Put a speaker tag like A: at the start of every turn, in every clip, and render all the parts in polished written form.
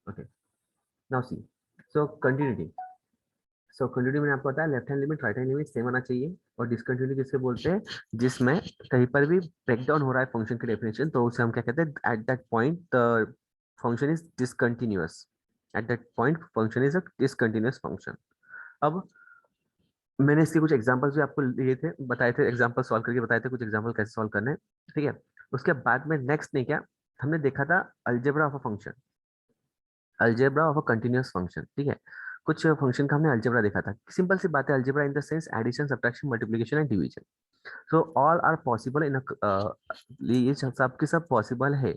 A: Okay, now see, सो continuity. सो continuity मैंने आपको बताया left hand limit right hand limit same आना चाहिए। और डिसकंटिन्यूटी किससे बोलते हैं, जिसमें कहीं पर भी ब्रेक डाउन हो रहा है फंक्शन की डेफिनेशन, तो उसे हम क्या कहते हैं, at that point the function is discontinuous. At that point function is a discontinuous function. अब मैंने इसके कुछ एग्जांपल्स भी आपको लिए थे, बताए थे, एग्जांपल सॉल्व करके बताए थे कुछ एग्जांपल कैसे सॉल्व करने हैं, ठीक है। उसके बाद में नेक्स्ट ने क्या, हमने देखा था algebra of a function, algebra of a continuous function, ठीक है। कुछ फंक्शन का हमने अलजेब्रा देखा था, सिंपल सी बात है, algebra in the sense addition subtraction multiplication and division. So all are possible in ये सब के सब पॉसिबल है।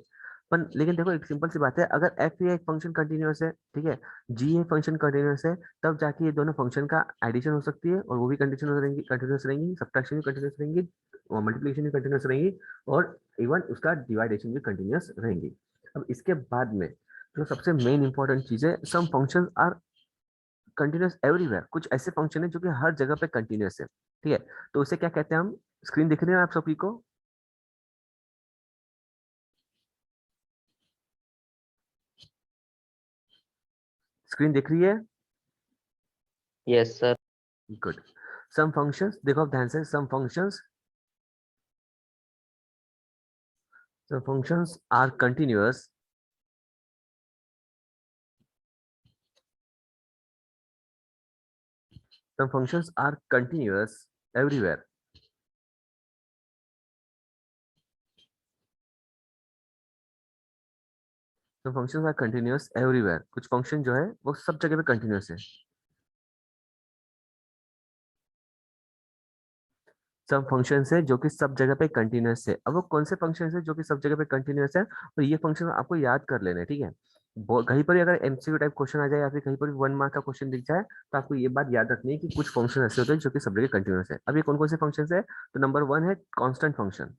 A: पर लेकिन देखो एक सिंपल सी बात है, अगर एफ ये एक फंक्शन कंटिन्यूअस है, ठीक है, जी ये फंक्शन कंटिन्यूअस है, तब जाके ये दोनों फंक्शन का एडिशन हो सकती है, और वो भी कंटिन्यूअस रहेंगी, सब्ट्रैक्शन भी कंटिन्यूअस रहेंगी, और मल्टीप्लिकेशन भी कंटिन्यूअस रहेंगी, और इवन उसका डिवाइडेशन भी कंटिन्यूअस रहेंगी। अब इसके बाद में जो सबसे मेन इंपॉर्टेंट चीज है, सम फंक्शंस आर कंटिन्यूअस एवरीवेयर। कुछ ऐसे फंक्शन है जो कि हर जगह पे कंटिन्यूअस है, ठीक है। तो उसे क्या कहते हैं हम, स्क्रीन दिख रही है आप सभी को, स्क्रीन दिख रही है?
B: Yes sir.
A: Good. Some functions, देखो आप ध्यान से, some functions are continuous some functions are continuous everywhere। some functions are continuous everywhere, कुछ फंक्शन जो है वो सब जगह पे कंटिन्यूअस है। सब फंक्शन है जो कि सब जगह पे कंटिन्यूअस है। अब वो कौन से फंक्शन है जो कि सब जगह पे कंटिन्यूअस है, तो ये फंक्शन आपको याद कर लेना है, ठीक है। कहीं पर भी अगर एमसीक्यू टाइप क्वेश्चन आ जाए, या फिर कहीं पर भी 1 मार्क का क्वेश्चन दिख जाए, तो आपको ये बात याद रखनी है कि कुछ फंक्शन ऐसे होते हैं जो कि सब जगह कंटिन्यूअस है। अब ये कौन कौन से फंक्शन है, तो नंबर 1 है कॉन्स्टेंट फंक्शन,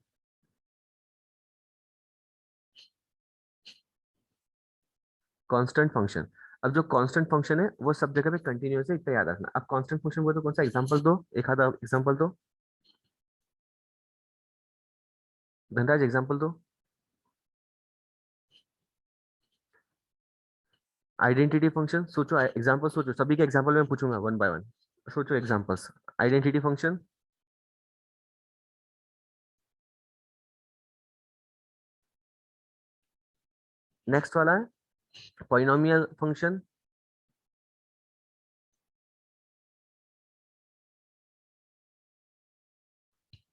A: कांस्टेंट फंक्शन। अब जो कांस्टेंट फंक्शन है वो सब जगह पे कंटिन्यूअस है, इतना याद रखना। अब कांस्टेंट फंक्शन वो तो कौन सा, एग्जांपल दो, एक आधा एग्जांपल दो, धनराज एग्जांपल दो। आइडेंटिटी फंक्शन, सोचो एग्जांपल, सोचो सभी के एग्जांपल मैं पूछूंगा वन बाय वन, सोचो एग्जांपल्स। आइडेंटिटी फंक्शन, नेक्स्ट वाला है polynomial function,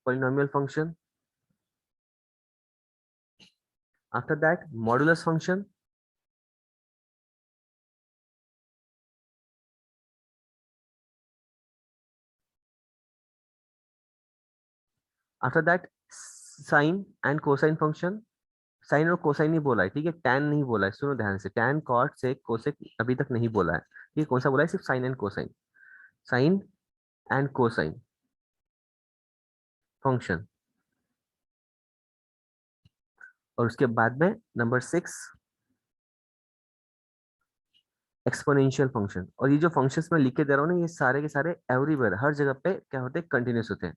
A: polynomial function. After that modulus function, after that sine and cosine function. Sine और कोसाइन नहीं बोला है, ठीक है, टैन नहीं बोला है, सुनो ध्यान से, टैन कॉट सेक कोसेक अभी तक नहीं बोला है, ये कौन सा बोला है, सिर्फ sine and cosine, sine and cosine function. और उसके बाद में नंबर 6 एक्सपोनेंशियल फंक्शन। और ये जो फंक्शंस मैं लिख के दे रहा हूँ ना, ये सारे के सारे एवरीवेयर, हर जगह पे क्या होते हैं, कंटिन्यूस होते हैं।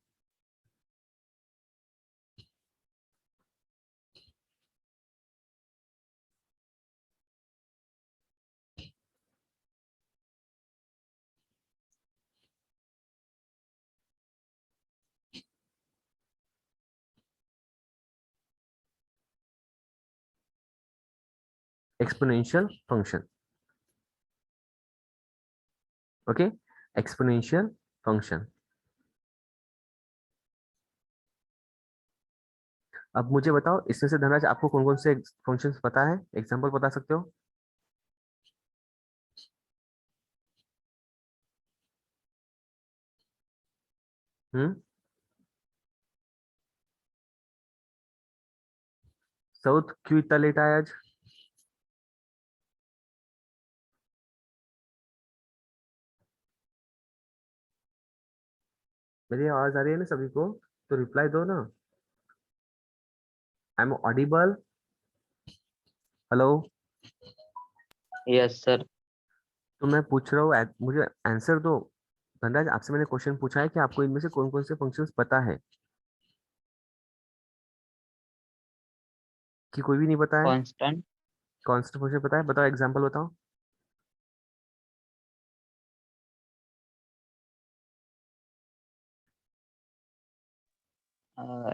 A: Exponential function, okay, exponential function. अब मुझे बताओ इसमें से धनराज आपको कौन कौन से फंक्शंस पता है, एग्जांपल बता सकते हो? हम्म, साउथ क्यों इतना लेट आया आज? मेरी आवाज आ रही है ना सभी को, तो रिप्लाई दो ना। I am audible? Hello?
B: Yes sir.
A: तो मैं पूछ रहा हूँ, मुझे आंसर दो। धनराज आपसे मैंने क्वेश्चन पूछा है कि आपको इनमें से कौन कौन से फंक्शंस पता है, कि कोई भी नहीं पता है?
B: कांस्टेंट।
A: कांस्टेंट फंक्शन पता है? बताओ, एग्जांपल बताओ।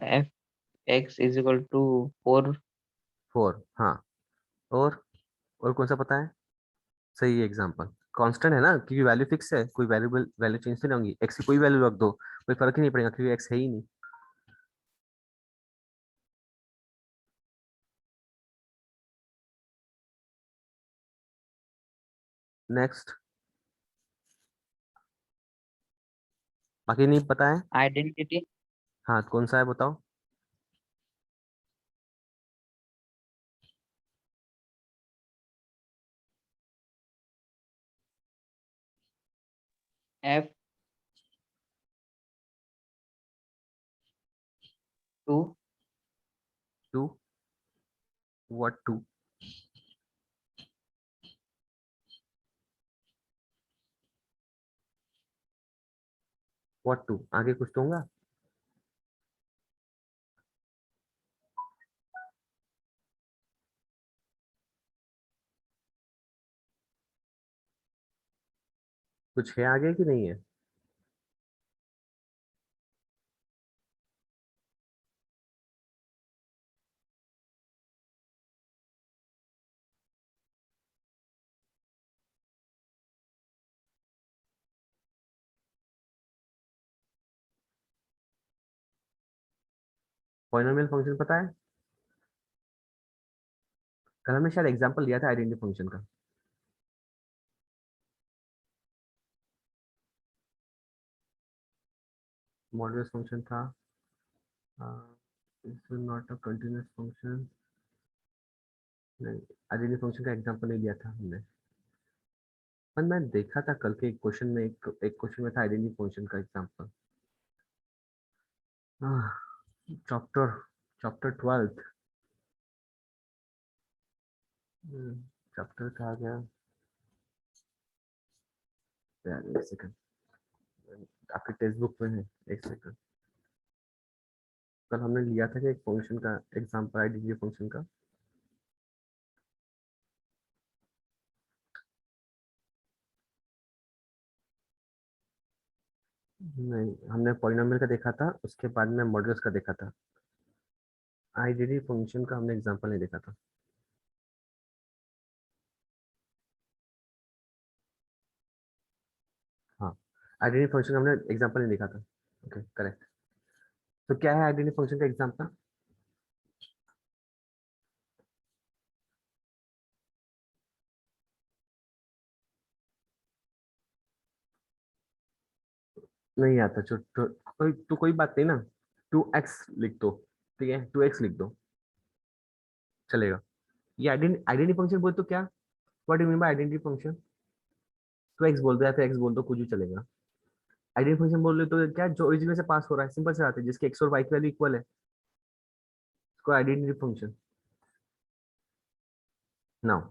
B: F x is equal to 4।
A: 4, हाँ। और कौन सा पता है? सही एग्जांपल। कांस्टेंट है ना, क्योंकि वैल्यू फिक्स है, कोई वैल्यूबल वैल्यू चेंज तो नहीं होगी, एक्स की कोई वैल्यू रख दो कोई फर्क ही नहीं पड़ेगा, क्योंकि एक्स है ही नहीं। नेक्स्ट, बाकी नहीं पता है?
B: आइडेंटिटी
A: हाँ, कौन सा है बताओ।
B: F 2
A: two? What two? What two, आगे कुछ तो होगा। कुछ है आगे कि नहीं है? पॉलिनोमियल फंक्शन पता है? कल हमने शायद एग्जांपल लिया था आइडेंटिटी फंक्शन का। मॉडुलस फंक्शन था। It's not a continuous function. नहीं, आइडेंटिटी फंक्शन का एग्जांपल नहीं लिया था हमने। पर मैं देखा था कल के एक क्वेश्चन में, एक क्वेश्चन में था आइडेंटिटी फंक्शन का एग्जांपल। Chapter chapter 12। चैप्टर कहा गया यार, एक सेकंड, आपके टेक्स्ट बुक में है, एक सेकंड। कल हमने लिया था कि एक फंक्शन का एग्जांपल आइडेंटिटी फंक्शन का। नहीं, हमने पॉलिनोमियल का देखा था, उसके बाद में मॉडुलस का देखा था। आइडेंटिटी फंक्शन का हमने एग्जांपल नहीं देखा था। हाँ, आइडेंटिटी फंक्शन का हमने एग्जांपल नहीं देखा था। Okay, correct. तो क्या है आइडेंटिटी फंक्शन का एग्जांपल? नहीं आता कोई बात नहीं ना। 2x लिख दो, ठीक है, 2x लिख दो, चलेगा। ये आइडेंटिटी फंक्शन बोल तो क्या, what do mean by identity function? तो x बोल दो या फिर x बोल दो, कुछ भी चलेगा। आइडेंटिटी फंक्शन बोल रहे तो क्या, जो ओरिजिन में से पास हो रहा है, सिंपल से बात है, जिसके x और y की वैल्यू इक्वल है, उसको आइडेंटिटी फंक्शन। नाउ,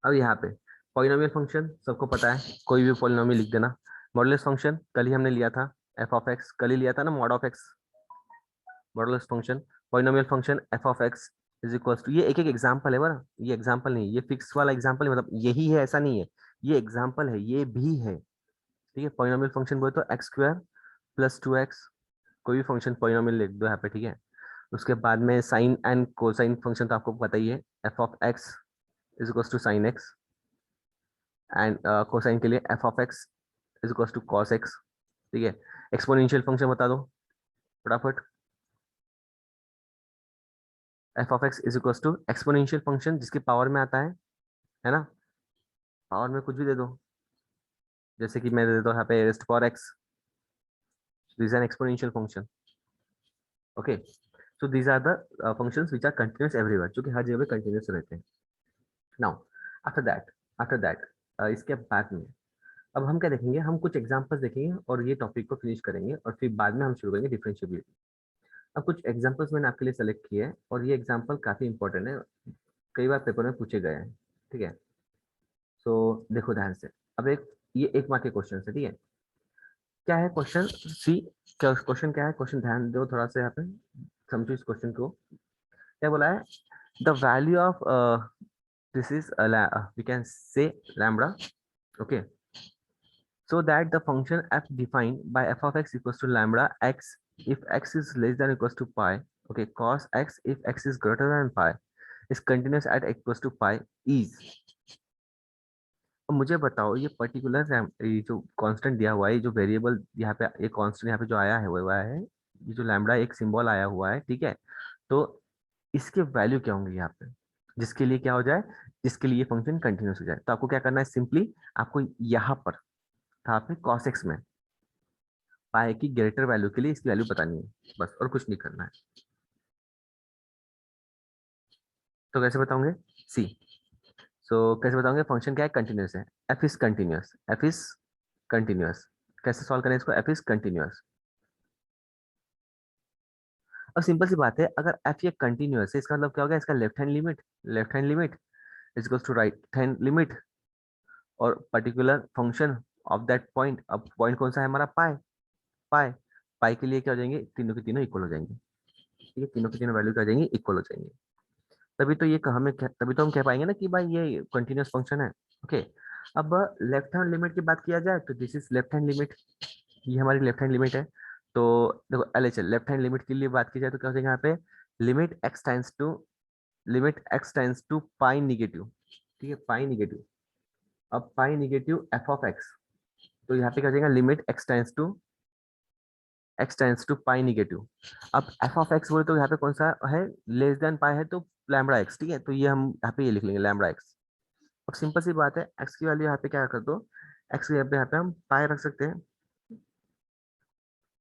A: अब यहाँ पे पॉलिनोमियल फंक्शन सबको पता है, कोई भी पॉलिनोमियल लिख देना। मॉडुलस फंक्शन कल ही हमने लिया था, एफ ऑफ एक्स कल ही लिया था ना, mod of x, modulus function. Polynomial function f of x is equal to, ये एक एक एग्जांपल है बना, ये एग्जांपल नहीं, ये फिक्स वाला एग्जांपल, मतलब यही है ऐसा नहीं है, ये एग्जांपल है, ये भी है, ठीक है। पॉलिनोमियल फंक्शन बोले तो एक्स स्क्वायर प्लस 2x, कोई भी फंक्शन पॉलिनोमियल लिख दो यहाँ पे, ठीक है। उसके बाद में साइन एंड कोसाइन फंक्शन तो आपको पता ही है, f of x is equal to sine x, and cosine के लिए f of x is equal to cos x, ठीक है। एक्सपोनेंशियल फंक्शन बता दो फटाफट। F of x is equal to exponential function जिसके पावर में आता है ना, पावर में कुछ भी दे दो, जैसे कि मैं दे दो यहाँ पे rest for x, this an exponential function. Okay, so these are the functions which are continuous everywhere, जो कि हर जगह पे कंटीन्यूअस रहते हैं। Now, after that after that इसके बाद में अब हम क्या देखेंगे, हम कुछ एग्जांपल्स देखेंगे और ये टॉपिक को फिनिश करेंगे, और फिर बाद में हम शुरू करेंगे डिफरेंशिएबिलिटी। अब कुछ एग्जांपल्स मैंने आपके लिए सेलेक्ट किए हैं, और ये एग्जांपल काफी इंपॉर्टेंट है, कई बार पेपर में पूछे गए हैं, ठीक है। सो देखो ध्यान से, अब ये एक मार्क के क्वेश्चन है, ठीक है। क्या है क्वेश्चन, सी, क्या क्वेश्चन क्या है, क्वेश्चन ध्यान दो थोड़ा सा यहाँ पे, समझो इस क्वेश्चन को। क्या बोला है, the value of this is we can say lambda. Okay, so that the function f defined by f of x equals to lambda x if x is less than or equals to pi, okay, cos x if x is greater than pi is continuous at x equals to pi is। अब मुझे बताओ ये particular ये जो constant दिया हुआ है, ये जो वेरिएबल यहाँ पे, ये कांस्टेंट यहाँ पे जो आया है वो हुआ है, ये जो लैम्बडा एक सिंबल आया हुआ है, ठीक है, तो इसके वैल्यू क्या होंगे यहाँ पे, जिसके लिए क्या हो जाए, जिसके लिए फंक्शन कंटिन्यूस हो जाए। तो आपको क्या करना है, सिंपली आपको यहाँ पर था पे cos x में पाए की ग्रेटर वैल्यू के लिए इसकी वैल्यू बतानी है, बस, और कुछ नहीं करना है। तो कैसे बताओगे, सी, कैसे बताओगे, फंक्शन क्या है, कंटिन्यूस है, F is continuous, F is continuous. कैसे सॉल्व करें इसको, एफ इज कंटिन्यूस। और सिंपल सी बात है, अगर एफ ये कंटिन्यूस है, इसका मतलब क्या होगा, इसका left hand limit is equals to right hand limit, और particular function of that point, अब पॉइंट कौन सा है हमारा, पाई, पाई, पाई के लिए क्या हो जाएंगे, तीनों के तीनों इक्वल हो जाएंगे, ठीक है, तीनों की तीनों वैल्यू क्या हो जाएंगी, इक्वल हो जाएंगे। तभी तो ये हमें तभी तो हम कह पाएंगे ना कि भाई ये कंटिन्यूस फंक्शन है। ओके, अब लेफ्ट हैंड लिमिट की बात किया जाए तो this is left hand limit, ये हमारी लेफ्ट हैंड लिमिट है। तो देखो एलएचएल लेफ्ट हैंड लिमिट के लिए बात की जाए तो क्या हो जाएगा यहाँ पे, limit x tends to pi negative, ठीक है, पाई निगेटिव। अब pi negative f of x, तो यहाँ पे क्या हो जाएगा, limit x tends to pi negative. अब एफ ऑफ एक्स बोले तो यहाँ पे कौन सा है, लेस देन पाई है, तो लैम्बडा एक्स, ठीक है, तो ये हम यहाँ पे ये लिख लेंगे लैम्बडा एक्स। अब सिंपल सी बात है, एक्स की वैल्यू यहाँ पे क्या कर दो, एक्स की यहाँ पे हम पाई रख सकते हैं,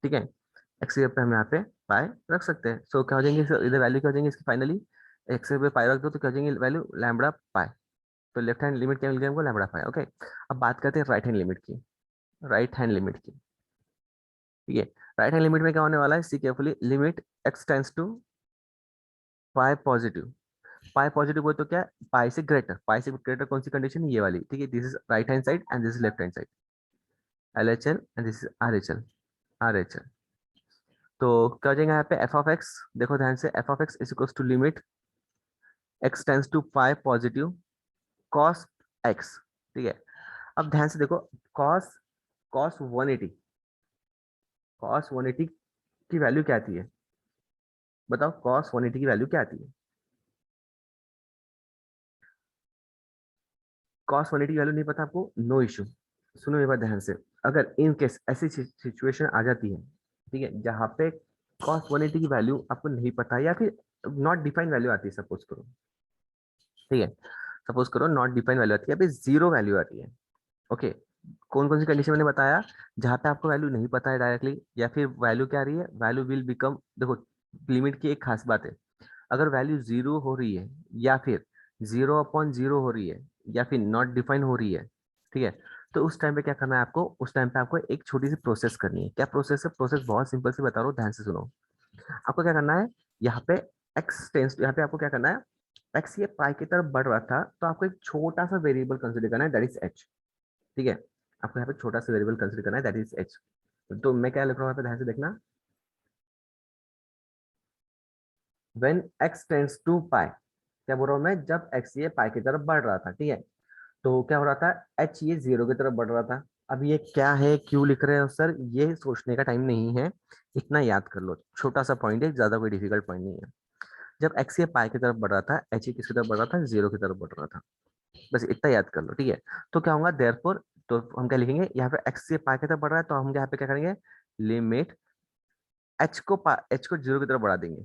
A: ठीक है, एक्स की पे हम यहाँ पे पाई रख सकते हैं। सो क्या हो जाएंगे, इधर वैल्यू क्या हो जाएंगे इसकी फाइनली, एक्स पे पाई रख दो तो क्या हो जाएंगे वैल्यू, लैम्बडा पाई। तो लेफ्ट हैंड लिमिट क्या मिल गया हमको, लैम्बडा पाई। ओके, अब बात करते हैं राइट हैंड लिमिट की, राइट हैंड लिमिट की, ठीक है। राइट हैंड लिमिट में क्या होने वाला है, see carefully, limit x tends to pi positive, pi positive हो तो क्या, पाई से ग्रेटर कौन सी कंडीशन, ये वाली, ठीक है, this is right hand side and this is left hand side, L H L and this is R H L, R H L. तो क्या हो जाएगा यहाँ पे, एफ ऑफ एक्स, देखो ध्यान से, f of x is equals to limit x tends to pi positive cos x, ठीक है। अब ध्यान से देखो, कॉस कॉस 180, कॉस 180 की वैल्यू क्या आती है, बताओ, कॉस 180 की वैल्यू क्या आती है, कॉस 180 की वैल्यू नहीं पता आपको, नो इश्यू, सुनो ये बात ध्यान से, अगर इन केस ऐसी सिचुएशन आ जाती है, ठीक है, जहाँ पे कॉस 180 की वैल्यू आपको नहीं पता, या फिर नॉट डिफाइंड वैल्यू आती है, सपोज करो, ठीक है, सपोज करो नॉट डिफाइंड वैल्यू आती है, अभी जीरो वैल्यू आती है। ओके, कौन कौन सी कंडीशन मैंने बताया, जहाँ पे आपको वैल्यू नहीं पता है डायरेक्टली, या फिर वैल्यू क्या आ रही है, वैल्यू विल बिकम, देखो लिमिट की एक खास बात है, अगर वैल्यू जीरो हो रही है, या फिर जीरो अपॉन जीरो हो रही है, या फिर नॉट डिफाइन हो रही है, ठीक है, तो उस टाइम पे क्या करना है आपको, उस टाइम पे आपको एक छोटी सी प्रोसेस करनी है। क्या प्रोसेस है, प्रोसेस बहुत सिंपल से बता रहा हूँ, ध्यान से सुनो। आपको क्या करना है, यहाँ पे एक्स टेंस, यहाँ पे आपको क्या करना है, एक्स ये पाई की तरफ बढ़ रहा था, तो आपको एक छोटा सा वेरिएबल कंसिडर करना है, दैट इज एच, ठीक है, आपको यहाँ पे छोटा सा वेरिएबल कंसिडर करना है, दैट इज एच। तो मैं क्या लिख रहा हूँ यहाँ पे, ध्यान से देखना, व्हेन एक्स टेंड्स टू पाई, क्या बोल रहा हूँ मैं, जब एक्स ये पाई की तरफ बढ़ रहा था, ठीक है, तो क्या हो रहा था, एच ये जीरो की तरफ बढ़ रहा था। अब ये क्या है, क्यों लिख रहे हो सर, ये सोचने का टाइम नहीं है, इतना याद कर लो, छोटा सा पॉइंट है, ज्यादा कोई डिफिकल्ट पॉइंट नहीं है। जब एक्स ये पाई की तरफ बढ़ रहा था, एच ये किसकी तरफ बढ़ रहा था, जीरो की तरफ बढ़ रहा था, बस इतना याद कर लो, ठीक है। तो क्या होगा, देयरफॉर, तो हम क्या लिखेंगे, यहाँ पे एक्स ये पाई की तरफ बढ़ रहा है, तो हम यहाँ पे क्या करेंगे, लिमिट एच को जीरो की तरफ बढ़ा देंगे,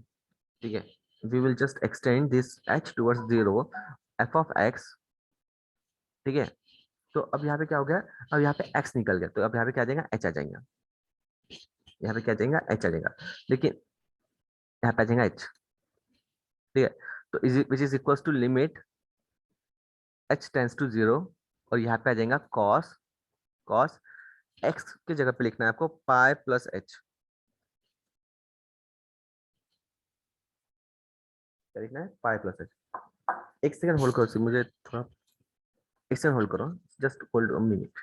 A: ठीक है, we will just extend this h towards zero, f of x, ठीक है। तो अब यहाँ पे क्या हो गया, अब यहाँ पे x निकल गया, तो अब यहाँ पे क्या आ जाएगा, h आ जाएगा, यहाँ पे क्या आ जाएगा, h आ जाएगा, लेकिन यहाँ पे आ जाएगा h, ठीक है। तो is which is equals to limit h tends to zero, और यहाँ पे आ जाएगा cos, cos x की जगह पे लिखना है आपको पाई प्लस h, क्या लिखना है, पाई प्लस h। एक सेकंड होल्ड करो, मुझे थोड़ा, एक सेकंड होल्ड करो, just hold minute.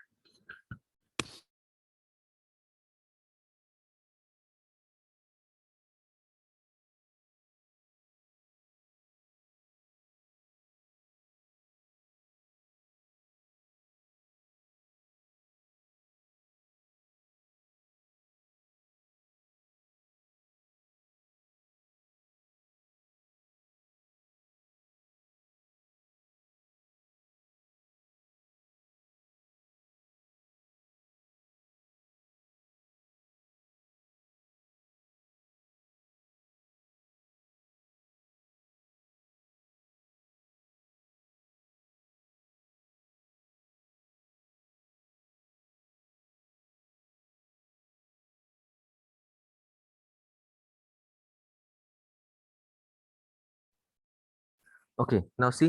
A: Okay now see,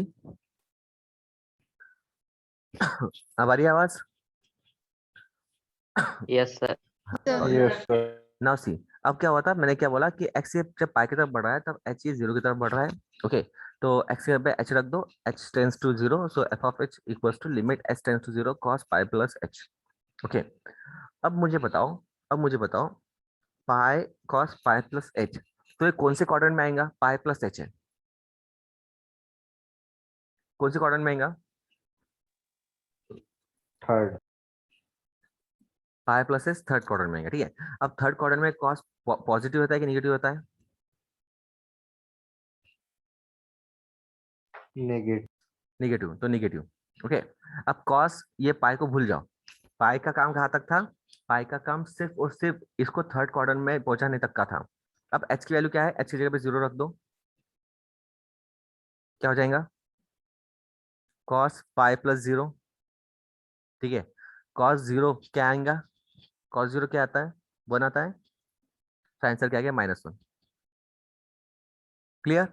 A: अब आ रही है आवाज?
B: yes sir.
C: Yes, sir.
A: Now see, अब क्या हुआ था, मैंने क्या बोला कि एक्स जब पाई की तरफ बढ़ रहा है तब एच जीरो की तरफ बढ़ रहा है। ओके, तो एक्स के पे एच रख दो, h tends to zero, so f of h equals to limit h tends to zero cos pi plus h. Okay, अब मुझे बताओ pi cos pi plus h, तो ये कौन से क्वाड्रेंट में आएगा? पाई प्लस एच है, कौन से क्वाड्रेंट में आएगा?
C: Third.
A: पाई प्लस एच थर्ड क्वाड्रेंट में आएगा, ठीक है। अब थर्ड क्वाड्रेंट में कॉस पॉजिटिव होता है कि निगेटिव होता है?
C: Negative.
A: निगेटिव, तो निगेटिव। ओके, अब कॉस, ये पाई को भूल जाओ, पाई का काम कहाँ तक था? पाई का काम सिर्फ और सिर्फ इसको थर्ड क्वाड्रेंट में पहुंचाने तक का था। अब एच की वैल्यू क्या है? एच की जगह पे जीरो रख दो, क्या हो जाएगा? कॉस पाई प्लस जीरो, ठीक है। कॉस जीरो क्या आएगा? कॉस जीरो क्या आता है? वन आता है, तो आंसर क्या आ गया? -1। क्लियर?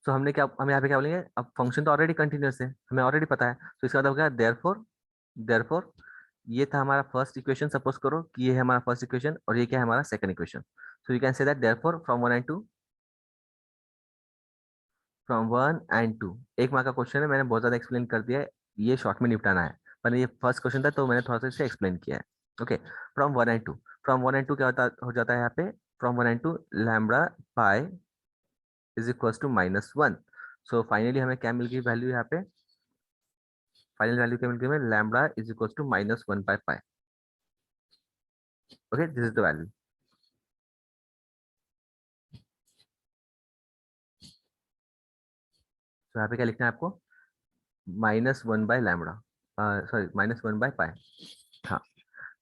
A: तो हमने क्या, हम यहाँ पे क्या बोलेंगे, अब फंक्शन तो ऑलरेडी कंटिन्यूस है, हमें ऑलरेडी पता है, तो इसका मतलब क्या है? देयरफॉर ये था हमारा फर्स्ट इक्वेशन, सपोज करो कि ये है हमारा फर्स्ट इक्वेशन और ये क्या है? हमारा second equation. So you can say that therefore from 1 and 2 एक मार्क का क्वेश्चन है, मैंने बहुत ज्यादा एक्सप्लेन कर दिया है, ये शॉर्ट में निपटाना है, पर ये फर्स्ट क्वेश्चन था तो मैंने थोड़ा सा इसे एक्सप्लेन किया है। ओके, फ्रॉम 1 and 2 क्या होता हो जाता है यहाँ पे? From 1 and 2 lambda pi is equal to -1। So finally हमें क्या मिल गई वैल्यू यहाँ पे? फाइनल वैल्यू क्या मिल गई हमें? लैम्बडा इज इक्वल टू -1/पाई। Okay, this is the value. तो यहाँ पे क्या लिखना है आपको? -1/लैम्बडा, सॉरी -1/पाई। हाँ,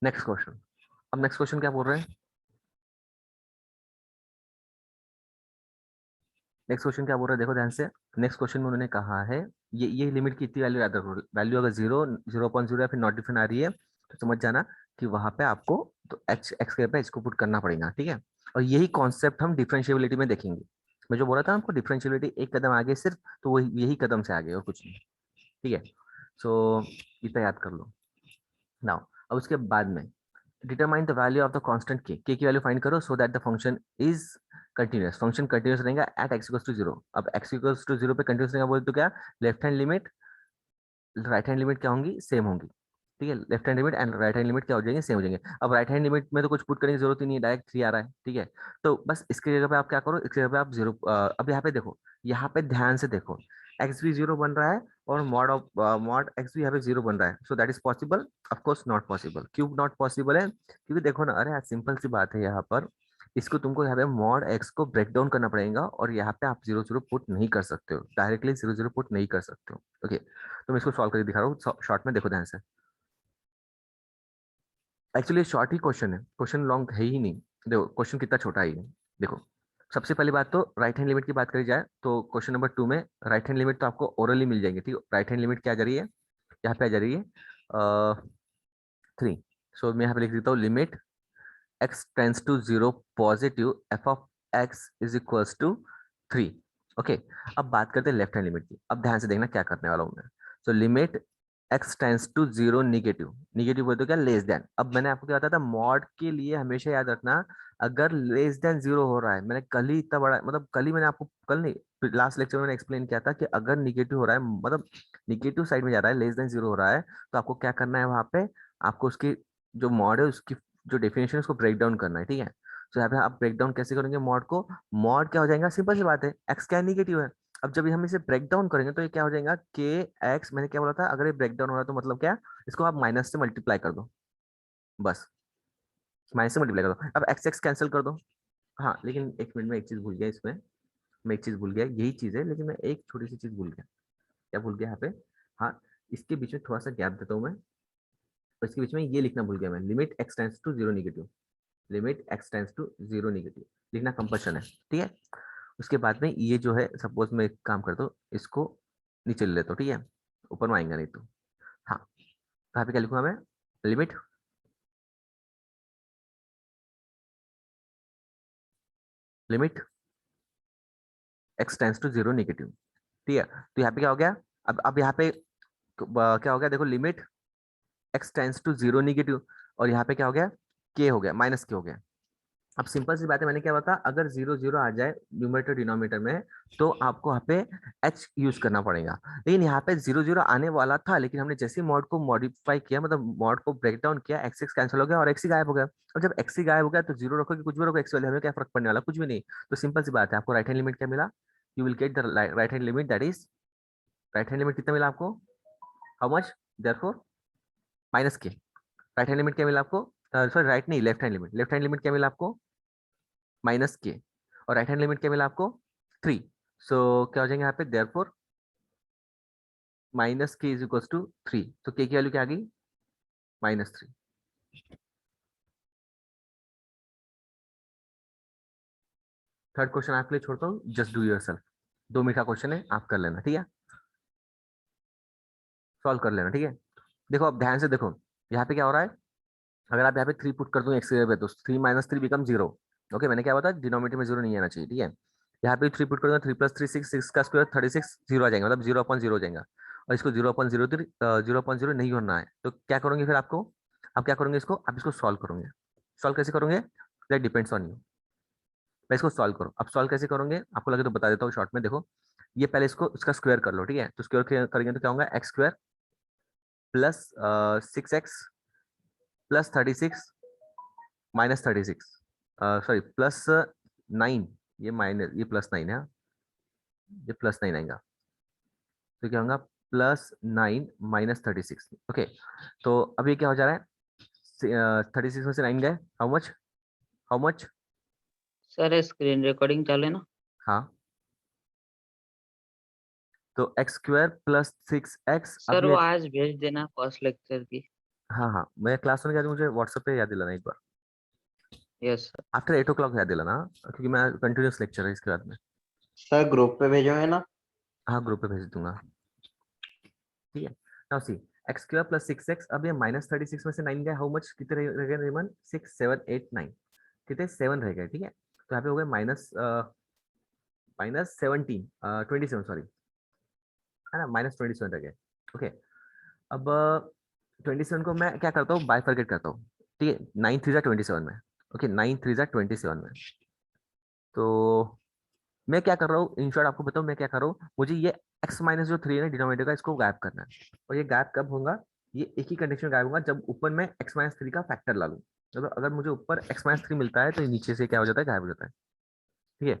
A: नेक्स्ट क्वेश्चन। अब नेक्स्ट क्वेश्चन क्या बोल रहे हैं? नेक्स्ट क्वेश्चन क्या बोल रहा है, देखो ध्यान से। नेक्स्ट क्वेश्चन में उन्होंने कहा है, ये लिमिट की इतनी वैल्यू याद रखो, वैल्यू अगर 0.0 या फिर नॉट डिफाइन आ रही है तो समझ जाना कि वहां पे आपको तो एच एक्स के पे एच को पुट करना पड़ेगा, ठीक है। और यही कॉन्सेप्ट हम डिफरेंशिएबिलिटी में देखेंगे। मैं जो बोल रहा था आपको, डिफरेंशिएबिलिटी एक कदम आगे सिर्फ, तो वही यही कदम से आगे और कुछ नहीं, ठीक है। सो इतना याद कर लो। नाउ अब उसके बाद में determine the value of the constant K की वैल्यू फाइंड करो so that the function is continuous. Function continuous रहेगा at X equals to zero. अब एक्स इक्वल्स टू जीरो पे कंटिन्यूअस रहेगा बोले तो क्या? Left hand limit right hand limit क्या होंगी? सेम होंगी, ठीक है। Left hand limit and right hand limit क्या हो जाएंगे? सेम हो जाएंगे। अब राइट हैंड लिमिट में तो कुछ पुट करने की जरूरत ही नहीं है, डायरेक्ट 3 आ रहा है, ठीक है। तो बस इसके जगह पे आप क्या करो, इसके जगह पे आप जीरो, अब यहाँ पे देखो, यहाँ पे ध्यान से देखो, एक्स भी जीरो बन रहा है और मॉड एक्स भी यहाँ पे जीरो बन रहा है, so that is possible? Of course not possible. क्यों नॉट पॉसिबल है? क्योंकि देखो ना, अरे यार सिंपल सी बात है, यहाँ पर इसको तुमको यहाँ पे मॉड एक्स को ब्रेक डाउन करना पड़ेगा और यहाँ पे आप जीरो जीरो पुट नहीं कर सकते हो, डायरेक्टली जीरो जीरो पुट नहीं कर सकते हो। ओके, तो मैं इसको सॉल्व करके दिखा रहा हूँ शॉर्ट में, देखो ध्यान से। एक्चुअली शॉर्ट ही क्वेश्चन है, क्वेश्चन लॉन्ग है ही नहीं। देखो क्वेश्चन कितना छोटा ही है। देखो, सबसे पहली बात तो राइट हैंड लिमिट की बात करी जाए तो क्वेश्चन नंबर 2 में राइट हैंड लिमिट तो आपको ओरली मिल जाएंगे, ठीक है। राइट हैंड लिमिट क्या आ जा रही है? यहाँ पे आ जा रही है 3। सो मैं यहाँ पे लिख देता हूँ limit x tends to zero positive f of x is equals to 3। Okay, अब बात करते हैं लेफ्ट हैंड लिमिट की। अब ध्यान से देखना क्या करने वाला हूँ मैं। So limit x tends to zero negative, negative बोलते क्या? Less than. अब मैंने आपको क्या बताया था, मॉड के लिए हमेशा याद रखना, अगर लेस देन जीरो हो रहा है, मैंने कल ही इतना बड़ा, मतलब कल ही मैंने आपको, कल नहीं लास्ट लेक्चर में मैंने एक्सप्लेन किया था कि अगर निगेटिव हो रहा है, मतलब निगेटिव साइड में जा रहा है, लेस देन जीरो हो रहा है, तो आपको क्या करना है वहां पे? आपको उसकी जो मॉड है उसकी जो डेफिनेशन है उसको ब्रेक डाउन करना है, ठीक है। तो यहाँ पे आप ब्रेक डाउन कैसे करेंगे मॉड को? मॉड क्या हो जाएगा? सिंपल सी बात है, एक्स क्या निगेटिव है। अब जब हम इसे ब्रेक डाउन करेंगे तो ये क्या हो जाएगा? के एक्स, मैंने क्या बोला था, अगर ये ब्रेक डाउन हो रहा है तो मतलब क्या? इसको आप माइनस से मल्टीप्लाई कर दो, बस माइनस से मल्टीप्लाई कर दो। अब एक्स एक्स कैंसिल कर दो। हाँ, लेकिन एक मिनट में एक चीज भूल गया इसमें, मैं एक चीज भूल गया, यही चीज है लेकिन मैं एक छोटी सी चीज भूल गया। क्या भूल गया यहाँ पे? हाँ, इसके बीच में थोड़ा सा गैप देता हूँ मैं, और इसके बीच में ये लिखना भूल गया मैं, limit x tends to zero negative, limit x tends to zero negative लिखना कंपल्सन है, ठीक है। उसके बाद में ये जो है, सपोज मैं एक काम करता हूँ, इसको नीचे ले लेता हूँ, ठीक है, ऊपर में आएगा नहीं तो। हाँ, यहाँ पे क्या लिखूंगा मैं? Limit limit x tends to zero negative, ठीक है, तो यहाँ पे क्या हो गया, अब यहाँ पे क्या हो गया, देखो limit x tends to 0 negative, और यहाँ पे क्या हो गया, k हो गया, माइनस k हो गया। अब सिंपल सी बात है, मैंने क्या बता, अगर 0 0 आ जाए न्यूमरेटर डिनोमिनेटर में तो आपको यहाँ पे h यूज करना पड़ेगा, लेकिन यहाँ पे 0 0 आने वाला था, लेकिन हमने जैसे मॉड को मॉडिफाई किया, मतलब मॉड को ब्रेक डाउन किया, x x कैंसिल हो गया और x ही गायब हो गया। और जब x ही गायब हो गया तो 0 रखो कि कुछ भी रखो, x वाले हमें क्या फर्क पड़ने वाला, कुछ भी नहीं। तो सिंपल सी बात है, आपको राइट हैंड लिमिट क्या मिला, you will get the right hand limit, that is right hand limit कितना मिला आपको, हाउ मच, देयरफॉर माइनस के। राइट हैंड लिमिट क्या मिला आपको, सॉरी राइट नहीं, left hand limit, left hand limit क्या मिला आपको, माइनस के, और राइट हैंड लिमिट क्या मिला आपको, 3। सो क्या हो जाएंगे यहाँ पे, देयरफॉर माइनस के इज इक्वल टू 3, तो के की वैल्यू क्या आ गई, -3। थर्ड क्वेश्चन आपके लिए छोड़ता हूँ, जस्ट डू योरसेल्फ, 2 मीठा क्वेश्चन है, आप कर लेना, ठीक है, सॉल्व कर लेना, ठीक है। देखो अब ध्यान से देखो, यहाँ पे क्या हो रहा है, अगर आप यहाँ पे 3 पुट कर दूं एक्स पे, तो 3 - 3 बिकम 0। ओके, मैंने क्या बताया, डिनोमिनेटर में 0 नहीं आना चाहिए, ठीक है। यहाँ पे 3 पुट कर दूंगा, 3 + 3 6, 6 का स्क्वायर 36, 0 आ जाएगा, मतलब 0/0 हो जाएगा, और इसको 0/0 0/0 नहीं होना है, तो क्या करोगे फिर आपको, आप क्या करोगे इसको, आप इसको सॉल्व करोगे। सॉल्व कैसे करोगे, दैट डिपेंड्स ऑन यू। मैं इसको सॉल्व करो, अब सॉल्व कैसे करोगे आपको लगे तो बता देता हूँ शॉर्ट में। देखो ये पहले इसको इसका स्क्वायर कर लो, ठीक है, तो स्क्वायर करेंगे तो क्या होगा, x² + 6x + 36 -36, सॉरी +9, ये माइनस, ये +9 है, ये +9 आएगा, तो क्या होगा, +9 -36। ओके, तो अब ये क्या हो जा रहा है, 36 में से 9 गए, how much, how much,
B: sir screen recording चालू है ना?
A: हाँ, तो x² + 6x, अब
B: सर वो
A: ये,
B: आज भेज देना फर्स्ट लेक्चर की।
A: हाँ हाँ, मैं क्लास होने के बाद मुझे व्हाट्सएप पे याद दिलाना एक बार,
B: यस सर।
A: आफ्टर 8 o'clock याद दिलाना, क्योंकि मैं कंटिन्यूस लेक्चर है इसके बाद में।
C: सर ग्रुप पे भेजोगे ना?
A: हाँ, ग्रुप पे भेज दूंगा, ठीक है। नाउ सी, x² + 6x, अब ये -36 में से 9 गए, हाउ मच, कितने रह गए रिमन, 6 7 8 9, कितने 7 रह गए, ठीक है, तो यहाँ पे हो गए -17 27, सॉरी, है ना, -27 रह गए। ओके, अब 27 को मैं क्या करता हूँ, बाइफरकेट करता हूँ, ठीक है, 9 3 27 में, ओके, 9 3 27 में, तो मैं क्या कर रहा हूँ, इन शॉर्ट आपको बताऊँ मैं क्या कर रहा हूँ, मुझे ये x-3 है ना डिनोमिनेटर का, इसको गायब करना है, और ये गायब कब होगा, ये एक ही कंडीशन में गायब होगा, जब ऊपर में x-3 का फैक्टर ला लूं, मतलब अगर मुझे ऊपर x-3 मिलता है तो ये नीचे से क्या हो जाता है, गायब हो जाता है, ठीक है।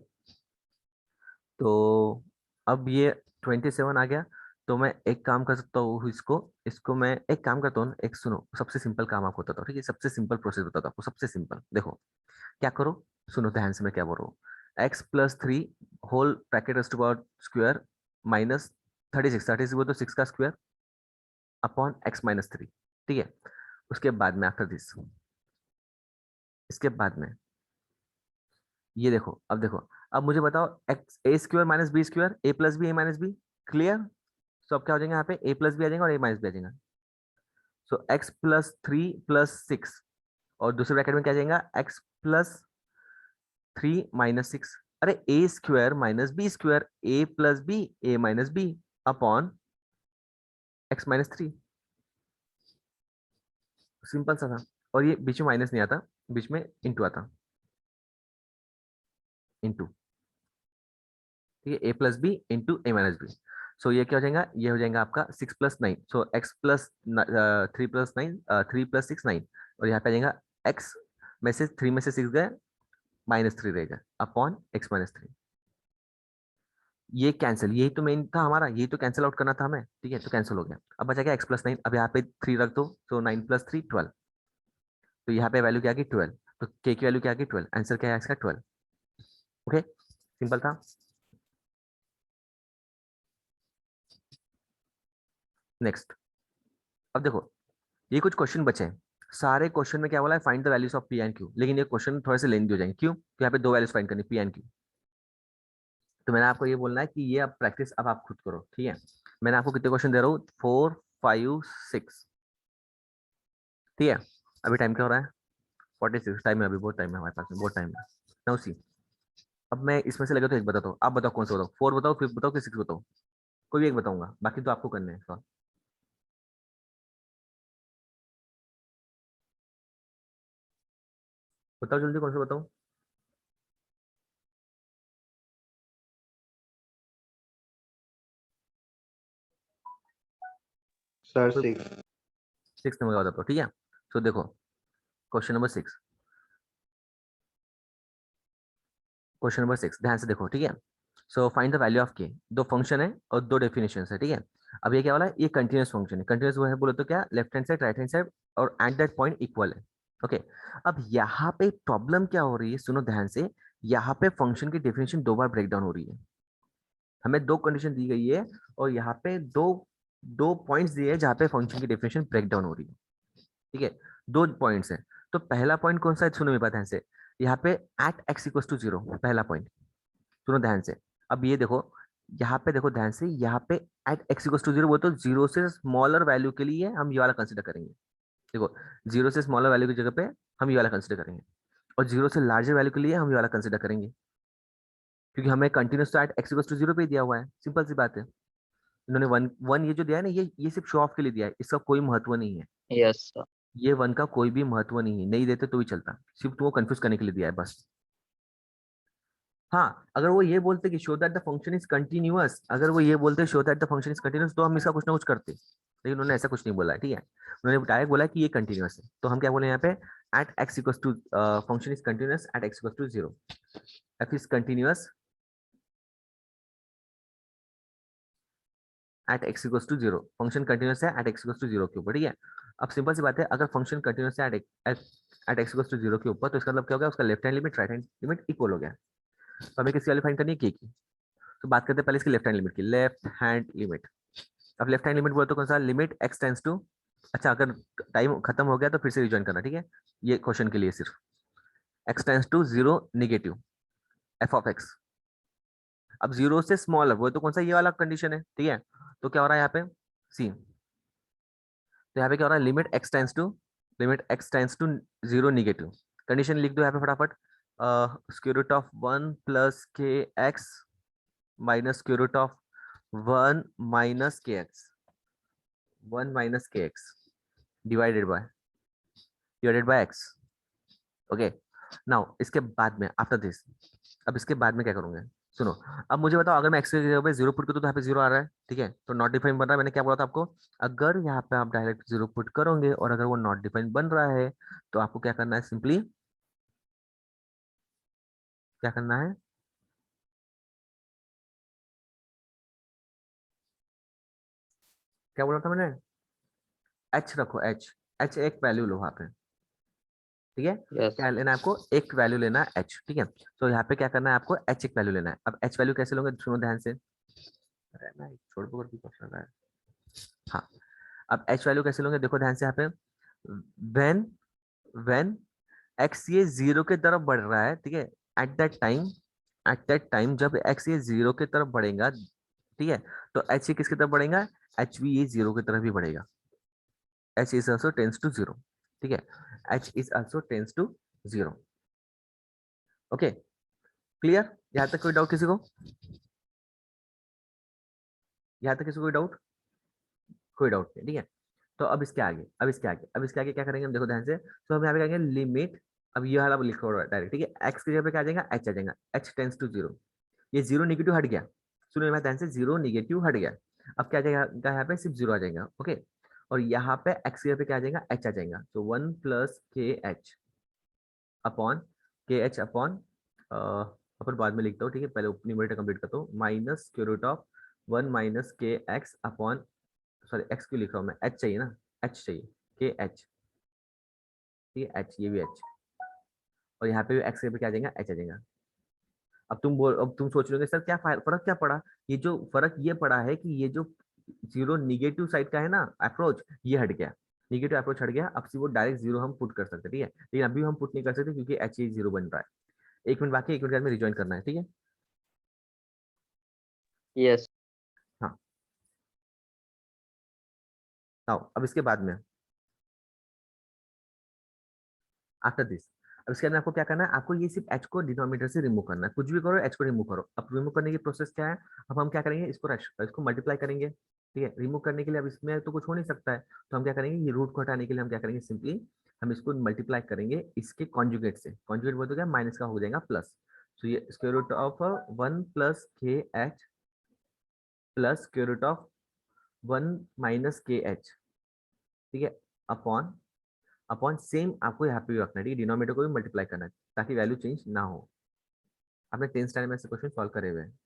A: तो अब ये 27 आ गया, तो मैं एक काम कर सकता हूँ, इसको इसको मैं एक काम करता हूँ, एक सुनो, सबसे सिंपल काम आपको बताता हूँ, ठीक है, सबसे सिंपल प्रोसेस बताता हूँ आपको, सबसे सिंपल, देखो क्या करो, सुनो ध्यान से मैं क्या बोल रहा हूँ, x + 3 whole bracket rest power square -36, 36 बोल तो 6 का स्क्वायर अपॉन x-3, ठीक है। उसके बाद में आफ्टर दिस, इसके बाद में ये देखो, अब देखो, अब मुझे बताओ, a² - b², a + b a - b, clear. So अब क्या हो जाएगा, यहाँ पे a + b आ जाएगा और a - b आ जाएगा, सो x + 3 + 6, और दूसरे ब्रैकेट में क्या जाएगा, x + 3 - 6, अरे a² - b², a + b a - b upon x-3, simple सा था, और ये बीच में माइनस नहीं आता, बीच में इंटू आता, इंटू, ठीक है, a + b into a - b। सो ये क्या हो जाएगा, ये हो जाएगा आपका 6 + 9, सो x + 3 + 9 3 + 6 9, और यहाँ पे आ जाएगा x में से 3 में से 6 गए, -3 रहेगा अपॉन x-3, ये कैंसिल, यही तो मेन था हमारा, यही तो कैंसिल आउट करना था हमें, ठीक है, तो कैंसिल हो गया, अब बचा क्या, x + 9, अब यहाँ पे 3 रख दो, तो 9 + 3 12, तो यहाँ पे वैल्यू क्या आ गई 12, तो k की वैल्यू क्या आ गई 12, आंसर क्या है इसका 12। ओके, सिंपल था। नेक्स्ट, अब देखो ये कुछ क्वेश्चन बचे हैं, सारे क्वेश्चन में क्या बोला है, find the values of P and Q, लेकिन ये क्वेश्चन थोड़े से लेंदी हो जाएंगे, क्यों, तो यहाँ पे 2 वैल्यूज फाइंड करनी, पी एंड क्यू, तो मैंने आपको ये बोलना है कि ये अब प्रैक्टिस अब आप खुद करो, ठीक है। मैंने आपको कितने क्वेश्चन दे रहा हूँ, 4 5 6, ठीक है। अभी टाइम क्या हो रहा है, 46 टाइम है, अभी बहुत टाइम है हमारे पास में, बहुत टाइम है। नाउ सी, अब मैं इसमें से लगे तो एक बताता हूँ, आप बताओ कौन सा बताओ, 4 बताओ, 5 बताओ कि 6 बताओ, कोई भी एक बताऊंगा, बाकी तो आपको करने हैं सॉल्व। बताओ जल्दी, कौन सा बताऊं?
C: सर
A: कोई
C: 6।
A: 6 नंबर का बताओ, ठीक है। तो देखो क्वेश्चन नंबर 6, क्वेश्चन नंबर 6 ध्यान से देखो, ठीक है। So find the value of के। दो फंक्शन है और दो डेफिनेशन है, ठीक है। अब ये क्या वाला है, ये कंटिन्यूस फंक्शन है। कंटिन्यूस वो है बोले तो क्या, left hand side right hand side और एट दैट पॉइंट इक्वल है। ओके, अब यहाँ पे प्रॉब्लम क्या हो रही है, सुनो ध्यान से। यहाँ पे फंक्शन की डेफिनेशन दो बार ब्रेक डाउन हो रही है। हमें दो कंडीशन दी गई है और यहाँ पे दो दो पॉइंट्स दिए हैं जहाँ पे फंक्शन की डेफिनेशन ब्रेक डाउन हो रही है, ठीक है। दो पॉइंट्स हैं। तो पहला पॉइंट कौन सा है, सुनो मेरे बात ध्यान से। यहाँ पे at x equal to zero, पहला पॉइंट। सुनो ध्यान से। अब ये देखो, यहाँ पे देखो ध्यान से, यहाँ पे at x equal to zero, वो तो जीरो से स्मॉलर वैल्यू के लिए हम ये वाला कंसिडर करेंगे। देखो, जीरो से स्मॉलर वैल्यू की जगह पे हम ये वाला कंसिडर करेंगे, और जीरो से लार्जर वैल्यू के लिए हम ये वाला कंसिडर करेंगे, क्योंकि हमें कंटिन्यूस तो at x equal to zero पे ही दिया हुआ है। सिंपल सी बात है। इन्होंने वन वन ये जो दिया है ना, ये सिर्फ शो ऑफ के लिए दिया है, इसका कोई महत्व नहीं है।
B: Yes, sir.
A: ये वन का कोई भी महत्व नहीं है, नहीं देते तो भी चलता, सिर्फ तुमको कंफ्यूज करने के लिए दिया है बस। हाँ, अगर वो ये बोलते कि show that the function is continuous, अगर वो ये बोलते show that the function is continuous, तो हम इसका कुछ ना कुछ करते, लेकिन उन्होंने ऐसा कुछ नहीं बोला है, ठीक है। उन्होंने डायरेक्ट बोला कि ये कंटिन्यूअस है, तो हम क्या बोले यहाँ पे, at x equal to, function is continuous at x equal to zero. F is continuous at x equal to zero, function continuous है at x equal to zero के ऊपर, ठीक है। अब सिंपल सी बात है, अगर फंक्शन कंटिन्यूअस है at x equal to zero के ऊपर, तो इसका मतलब क्या हो गया, उसका left hand limit right hand limit equal हो गया। तो हमें किसकी वैल्यू फाइंड करनी है, के की। तो बात करते हैं पहले इसकी लेफ्ट हैंड लिमिट की, लेफ्ट हैंड लिमिट। अब लेफ्ट हैंड लिमिट बोले तो कौन सा, लिमिट एक्स टेंस टू, अच्छा अगर टाइम खत्म हो गया तो फिर से रिज्वाइन करना, ठीक है। ये क्वेश्चन के लिए सिर्फ x tends to zero negative f of x. अब जीरो से स्मॉलर वो तो कौन सा, ये वाला कंडीशन है, ठीक है। तो क्या हो रहा है यहाँ पे, सी, तो यहाँ पे क्या हो रहा है, limit x tends to zero negative. Condition लिख दो यहाँ पे फटाफट, square root of one plus K X minus square root of one minus के एक्स, वन माइनस के X divided by X. Okay, now इसके बाद में आफ्टर दिस, अब इसके बाद में क्या करूंगे, सुनो। अब मुझे बताओ, अगर मैं एक्स की जगह पे जीरो पुट करूँ तो यहाँ पे जीरो आ रहा है, ठीक है। तो नॉट डिफाइन बन रहा है, मैंने क्या बोला था आपको, अगर यहाँ पे आप डायरेक्ट जीरो पुट करोगे और अगर वो नॉट डिफाइन बन रहा है, तो आपको क्या करना है, सिंपली क्या करना है, क्या बोला था मैंने, एच रखो, एच। एच एक वैल्यू लो वहां पे, ठीक है।
B: Yes.
A: क्या लेना है आपको, एक वैल्यू लेना है एच, ठीक है। तो यहाँ पे क्या करना है आपको, एच एक वैल्यू लेना है। अब एच वैल्यू कैसे लोगे, सुनो ध्यान से। अरे ना, छोड़ दो करके क्वेश्चन रहा है। हाँ, अब एच वैल्यू कैसे लोगे, देखो ध्यान से यहाँ पे, व्हेन व्हेन एक्स ये जीरो की तरफ बढ़ रहा है, ठीक है। एट दैट टाइम, जब एक्स ये जीरो की तरफ बढ़ेगा, ठीक है, तो एच ये किसकी तरफ बढ़ेगा, एच भी ये जीरो की तरफ भी बढ़ेगा। H is also tends to zero, ठीक है। H is also tends to zero. Okay, clear, यहाँ तक कोई डाउट किसी को, यहाँ तक किसी को कोई डाउट, कोई डाउट नहीं, ठीक है। तो अब इसके आगे क्या करेंगे हम, देखो ध्यान से। तो हम यहाँ पे करेंगे लिमिट, अब ये वाला लिखो डायरेक्ट, ठीक है। एक्स की जगह पे क्या आ जाएगा, एच आ जाएगा, एच टेंस टू जीरो। ये जीरो निगेटिव हट गया, सुनो मैं ध्यान से, जीरो निगेटिव हट गया। अब क्या आ जाएगा यहाँ पे, सिर्फ जीरो आ जाएगा, ओके। और यहाँ पे एक्स की जगह पे क्या आ जाएगा, एच आ जाएगा। तो one plus k H upon, के एच अपॉन, अपन बाद में लिखता हूँ, ठीक है, पहले न्यूमरेटर कंप्लीट करता हूँ, minus square root of one minus के एक्स अपॉन, सॉरी एक्स क्यों लिख रहा हूँ मैं, एच चाहिए ना, एच चाहिए, के एच, ठीक है, एच, ये भी एच। और यहाँ पे भी एक्स पे क्या आ जाएगा, एच आ जाएगा। अब तुम सोच रहे हो सर क्या फर्क क्या पड़ा, ये जो फर्क ये पड़ा है कि ये जो जीरो निगेटिव साइड का है ना अप्रोच, ये हट गया, निगेटिव अप्रोच हट गया। अब वो डायरेक्ट जीरो हम पुट कर सकते हैं, ठीक है। लेकिन अभी हम पुट नहीं कर सकते क्योंकि एच जीरो बन रहा है। 1 मिनट बाकी, 1 मिनट के बाद में रिज्वाइन करना है, ठीक है।
B: Yes.
A: हाँ, आओ अब इसके बाद में, आफ्टर दिस, उसके अंदर आपको क्या करना है, आपको ये सिर्फ h को डिनोमिनेटर से रिमूव करना है, कुछ भी करो h को रिमूव करो। अब रिमूव करने की प्रोसेस क्या है, अब हम क्या करेंगे, इसको मल्टीप्लाई करेंगे, ठीक है। रिमूव करने के लिए अब इसमें तो कुछ हो नहीं सकता है, तो हम क्या करेंगे, ये रूट को हटाने के लिए हम क्या करेंगे, सिंपली हम इसको मल्टीप्लाई करेंगे इसके कॉन्जुगेट से। कॉन्जुगेट बोलते क्या, माइनस का हो जाएगा प्लस। तो ये square root of 1 plus k h plus square root of 1 minus k h, ठीक है, अपॉन अपॉन सेम आपको यहाँ पे भी रखना है, ठीक है, डिनोमिनेटर को भी मल्टीप्लाई करना है ताकि वैल्यू चेंज ना हो। आपने 10th स्टैंडर्ड में से क्वेश्चन सॉल्व करे हुए हैं।